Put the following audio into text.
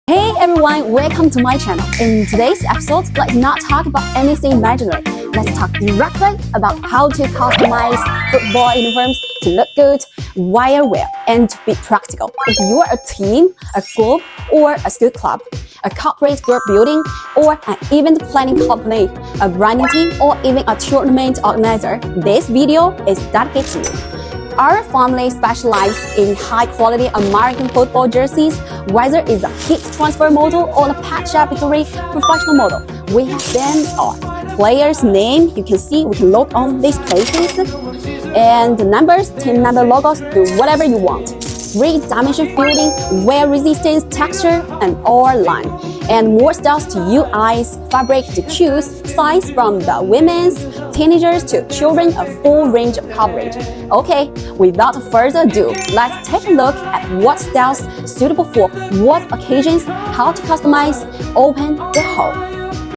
Hey everyone, welcome to my channel. In today's episode, let's not talk about anything imaginary. Let's talk directly about how to customize football uniforms to look good, wear well, and to be practical. If you're a team, a group, or a school club, a corporate group building, or an event planning company, a branding team, or even a tournament organizer, this video is dedicated to you. Our family specializes in high-quality American football jerseys, whether it's a heat transfer model or a patch appliqué professional model. We have them all. Players' name, you can see, we can look on these places, and the numbers, team number, logos, do whatever you want. 3-dimension fielding, wear resistance, texture, and all line. And more styles to you eyes, fabric to choose, size from the women's, teenagers to children, a full range of coverage. Okay, without further ado, let's take a look at what styles suitable for what occasions, how to customize, open the whole.